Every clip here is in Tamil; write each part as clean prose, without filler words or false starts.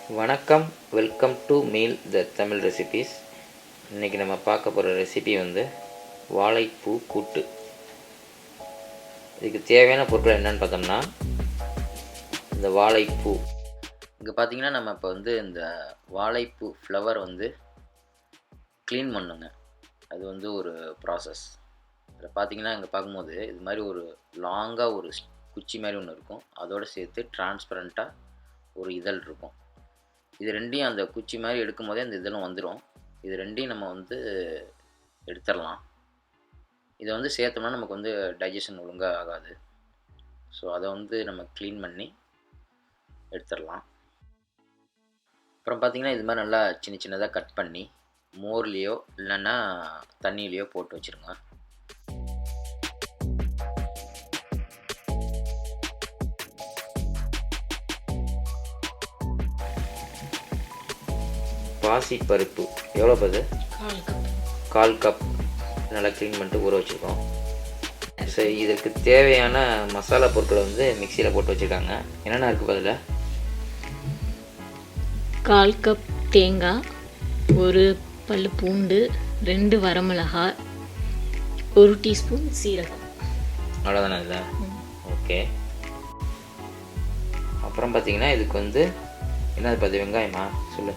வணக்கம், welcome to meal the Tamil recipes. இன்றைக்கி நம்ம பார்க்க போகிற ரெசிபி வந்து வாழைப்பூ கூட்டு. இதுக்கு தேவையான பொருட்கள் என்னென்னு பார்த்தோம்னா, இந்த வாழைப்பூ. இங்கே பார்த்திங்கன்னா நம்ம இப்போ வந்து இந்த வாழைப்பூ ஃப்ளவர் வந்து க்ளீன் பண்ணுங்க. அது வந்து ஒரு ப்ராசஸ். அதில் பார்த்திங்கன்னா இங்கே பார்க்கும்போது இது மாதிரி ஒரு லாங்காக ஒரு குச்சி மாதிரி ஒன்று இருக்கும். அதோடு சேர்த்து டிரான்ஸ்பரண்ட்டாக ஒரு இதழ் இருக்கும். இது ரெண்டையும் அந்த குச்சி மாதிரி எடுக்கும் போதே அந்த இதழும் வந்துடும். இது ரெண்டையும் நம்ம வந்து எடுத்துடலாம். இதை வந்து சேர்த்தோம்னா நமக்கு வந்து டைஜஷன் ஒழுங்காக ஆகாது. ஸோ அதை வந்து நம்ம க்ளீன் பண்ணி எடுத்துடலாம். அப்புறம் பார்த்திங்கன்னா இது மாதிரி நல்லா சின்ன சின்னதாக கட் பண்ணி மோர்லேயோ இல்லைன்னா தண்ணியிலையோ போட்டு வச்சுருங்க. பாசி பருப்பு எவ்வளோ பது? கால் கப் நல்லா க்ளீன் பண்ணிட்டு ஊற வச்சுருக்கோம். சரி, இதற்கு தேவையான மசாலா பொருட்களை வந்து மிக்சியில் போட்டு வச்சுருக்காங்க. என்னென்ன இருக்குது பதில்? 1/4 கப் தேங்காய், ஒரு பல்லு பூண்டு, 2 வரமிளகாய், 1 டீஸ்பூன் சீரகம். அவ்வளோதானே இல்லை? ஓகே. அப்புறம் பார்த்தீங்கன்னா இதுக்கு வந்து என்னது பார்த்து? வெங்காயமா சொல்லு.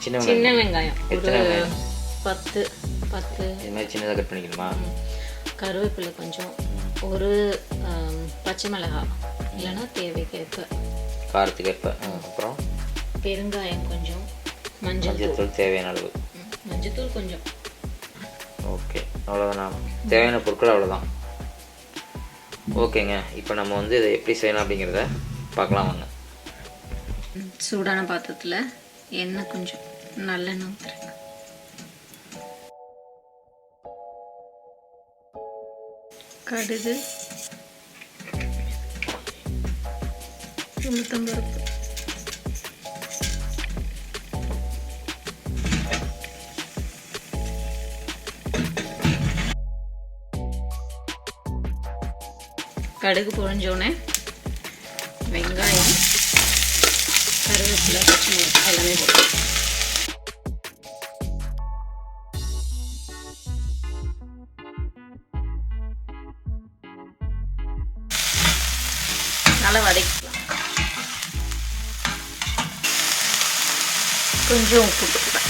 சின்ன வெங்காயம் ஒரு 10 இது மாதிரி சின்னதாக கட் பண்ணிக்கணுமா? கருவேப்பிலை கொஞ்சம், ஒரு பச்சை மிளகாய் இல்லைன்னா தேவைக்கேற்ப காரத்துக்கு ஏற்ப. அப்புறம் பெருங்காயம் கொஞ்சம், மஞ்சள் தேவையான அளவு, மஞ்சத்தூள் கொஞ்சம். ஓகே, அவ்வளோதானா? தேவையான பொருட்கள் அவ்வளோதான். ஓகேங்க, இப்போ நம்ம வந்து இதை எப்படி செய்யலாம் அப்படிங்கிறத பார்க்கலாம் வாங்க. சூடான பாத்திரத்தில் எண்ணெய் கொஞ்சம் நல்லெண்ணெய் ஊற்றுறேங்க. கடுகு, உளுத்தம்பருப்பு, கடுகு பொரிஞ்சோடனே வெங்காயம், கருவேப்பிலை, பச்சை மிளகாய் எல்லாமே போட்டு நல்லா வதக்கிக்கலாம். கொஞ்சம் உப்பு போட்டுக்கலாம்.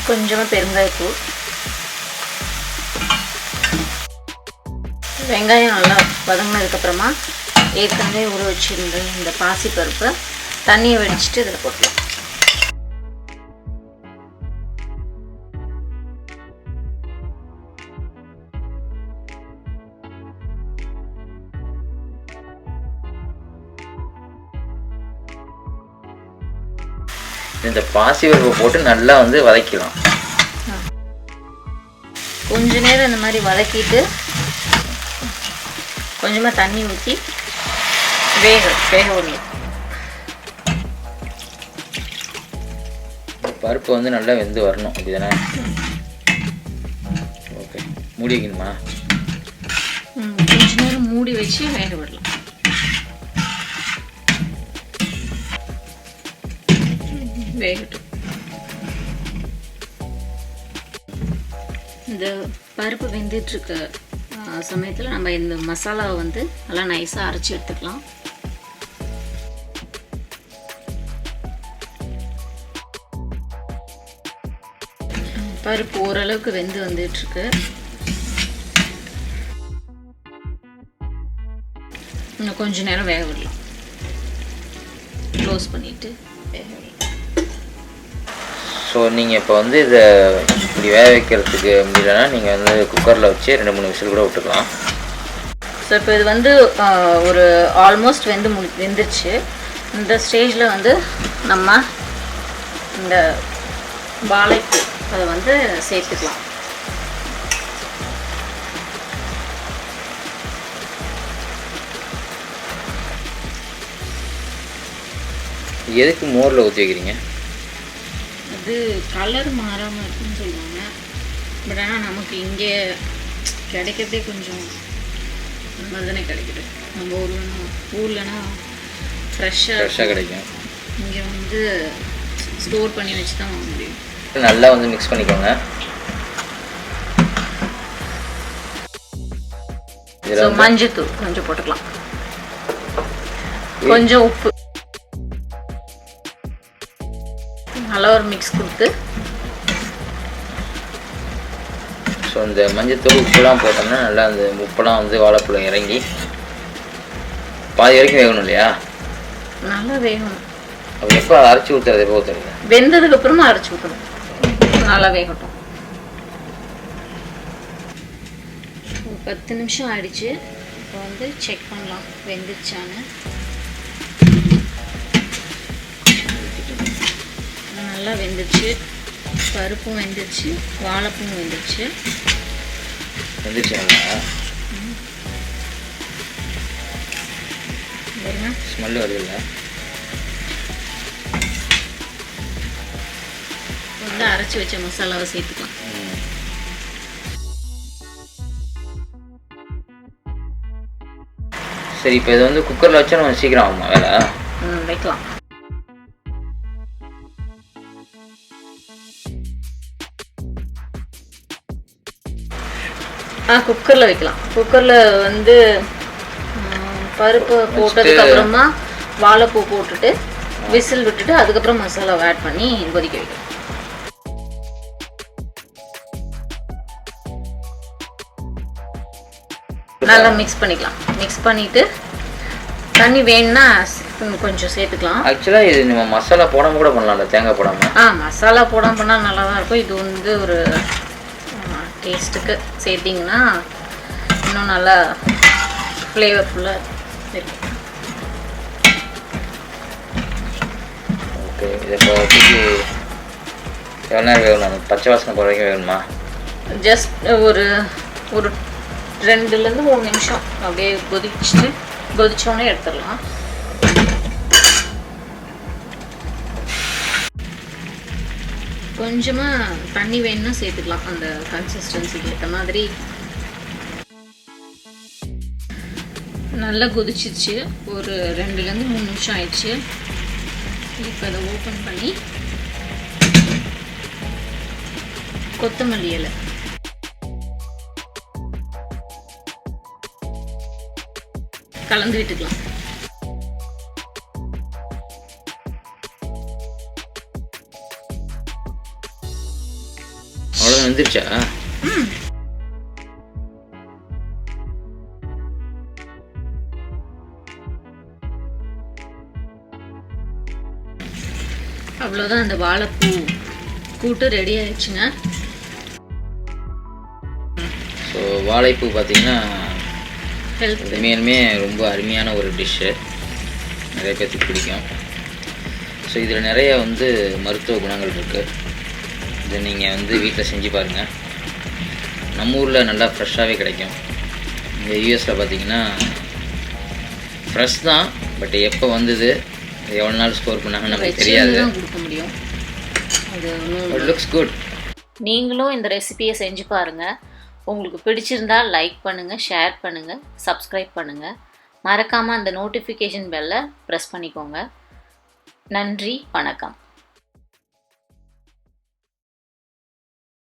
கொஞ்சமாக பெருங்காயத்தூள். வெங்காயம் நல்லா வதங்கினதுக்கப்புறமா ஏற்கனவே ஊற வச்சுருந்த இந்த பாசி பருப்பை தண்ணியை வடிச்சிட்டு இதில் போட்டலாம். இந்த பாசி பருப்பை போட்டு நல்லா வந்து வதக்கலாம். கொஞ்ச நேரம் இந்த மாதிரி வதக்கிட்டு கொஞ்சமாக தண்ணி ஊற்றி வேக விடணும். பருப்பு வந்து நல்லா வெந்து வரணும், அப்படிதானே? ஓகே, மூடி வைக்கணுமா? கொஞ்ச நேரம் மூடி வச்சு வேக விடலாம். வேகட்டும். இந்த பருப்பு வெந்துட்டுருக்க சமயத்தில் நம்ம இந்த மசாலாவை வந்து நல்லா நைஸாக அரைச்சி எடுத்துக்கலாம். பருப்பு ஓரளவுக்கு வெந்து வந்துட்டுருக்கு. இன்னும் கொஞ்ச நேரம் வேக விடலாம். க்ளோஸ் பண்ணிவிட்டு வேக விடலாம். ஸோ நீங்கள் இப்போ வந்து இதை இப்படி வேக வைக்கிறதுக்கு முடியலன்னா நீங்கள் வந்து குக்கரில் வச்சு 2-3 விசில் கூட விட்டுக்கலாம். ஸோ இப்போ இது வந்து ஒரு ஆல்மோஸ்ட் வெந்துருச்சு. இந்த ஸ்டேஜில் வந்து நம்ம இந்த வாழைப்பூ அதை வந்து சேர்த்துக்கலாம். எதுக்கு மோரில் ஊற்றி வைக்கிறீங்க? அது கலர் மாறாமல் இருக்குன்னு சொல்லுவாங்க. பட் ஆனால் நமக்கு இங்கே கிடைக்கிறதே கொஞ்சம் இந்த மாதிரி தானே கிடைக்குது. நம்ம ஊர்லனா ஃப்ரெஷ்ஷாக கிடைக்கும். இங்கே வந்து ஸ்டோர் பண்ணி வச்சு தான் வாங்க முடியும். நல்லா வந்து மிக்ஸ் பண்ணிக்கோங்க. ஸோ மஞ்சத்தூள் கொஞ்சம் போட்டுக்கலாம், கொஞ்சம் உப்பு, நல்லா ஒரு மிக்ஸ் கொடுத்து. ஸோ இந்த மஞ்சத்தூள் உப்புலாம் போட்டோம்னா நல்லா அந்த உப்பெல்லாம் வந்து வாழைப்பழம் இறங்கி பாதி வரைக்கும் வேகணும் இல்லையா? நல்லா வேகணும். அப்போ எப்போ அரைச்சி ஊற்றுறது? எப்போ ஊற்றுறது? வெந்ததுக்கு அப்புறமா அரைச்சி ஊற்றணும். நல்லா வேகட்டும். 10 நிமிஷம் ஆயிடுச்சு. இப்போ வந்து செக் பண்ணலாம் வெந்துச்சான்னு. நல்லா வெந்துச்சு, பருப்பும் வெந்துச்சு, வாழைப்பூவும் வெந்துச்சு. ஸ்மெல் வருதுல்ல? வந்து அரைச்சி வச்ச மசாலாவை சேர்த்துக்கலாம். சரி, இப்போ இது வந்து குக்கரில் வச்சா நம்ம சீக்கிரம் ஆகுமா வேலை? வைக்கலாம். குக்கரில் வைக்கலாம். குக்கரில் வந்து பருப்பு போட்டதுக்கு அப்புறமா வாழைப்பூ போட்டுட்டு விசில் விட்டுட்டு அதுக்கப்புறம் மசாலாவை ஆட் பண்ணி கொதிக்க வைக்கலாம். நல்லா மிக்ஸ் பண்ணிக்கலாம். மிக்ஸ் பண்ணிவிட்டு தண்ணி வேணும்னா கொஞ்சம் சேர்த்துக்கலாம். ஆக்சுவலாக இது நம்ம மசாலா போடாமல் கூட பண்ணலாம்ல, தேங்காய் போடாமல். மசாலா போடாமல் பண்ணால் நல்லா தான் இருக்கும். இது வந்து ஒரு டேஸ்ட்டுக்கு சேர்த்திங்கன்னா இன்னும் நல்லா ஃப்ளேவர்ஃபுல்லாக இருக்கும். ஓகே, இதை இப்போ எவ்வளோ நேரம் வேகணும்? பச்சை வாசனை போகிற வரைக்கும் வேகணுமா? ஜஸ்ட் ஒரு 2லேருந்து 3 நிமிஷம் அப்படியே கொதிச்சோடனே எடுத்துடலாம். கொஞ்சமாக தண்ணி வேணும்னா சேர்த்துக்கலாம், அந்த கன்சிஸ்டன்சிக்கு ஏற்ற மாதிரி. நல்லா கொதிச்சிச்சு. ஒரு 2லேருந்து 3 நிமிஷம் ஆயிடுச்சு. இப்போ அதை ஓப்பன் பண்ணி கொத்தமல்லி இலை, கலந்து விட்டுக்கலாம். அவ்வளோதான், வந்துருச்சா? அவ்வளோதான், அந்த வாழைப்பூ கூட்டு ரெடி ஆயிடுச்சுங்க. ஸோ வாழைப்பூ பார்த்தீங்கன்னா உண்மையுமே ரொம்ப அருமையான ஒரு டிஷ்ஷு, நிறைய பேர்த்துக்கு பிடிக்கும். ஸோ இதில் நிறைய வந்து மருத்துவ குணங்கள் இருக்குது. இதை நீங்கள் வந்து வீட்டில் செஞ்சு பாருங்கள். நம்ம ஊரில் நல்லா ஃப்ரெஷ்ஷாகவே கிடைக்கும். இந்த யூஎஸில் பார்த்தீங்கன்னா ஃப்ரெஷ் தான், பட் எப்போ வந்தது, எவ்வளோ நாள் ஸ்டோர் பண்ணாங்கன்னு நமக்கு தெரியாது. கொடுக்க முடியும். அது லுக்ஸ் குட். நீங்களும் இந்த ரெசிபியை செஞ்சு பாருங்கள். உங்களுக்கு பிடிச்சிருந்தா லைக் பண்ணுங்கள், ஷேர் பண்ணுங்கள், சப்ஸ்கிரைப் பண்ணுங்கள். மறக்காமல் அந்த நோட்டிஃபிகேஷன் பெல்லை ப்ரெஸ் பண்ணிக்கோங்க. நன்றி, வணக்கம்.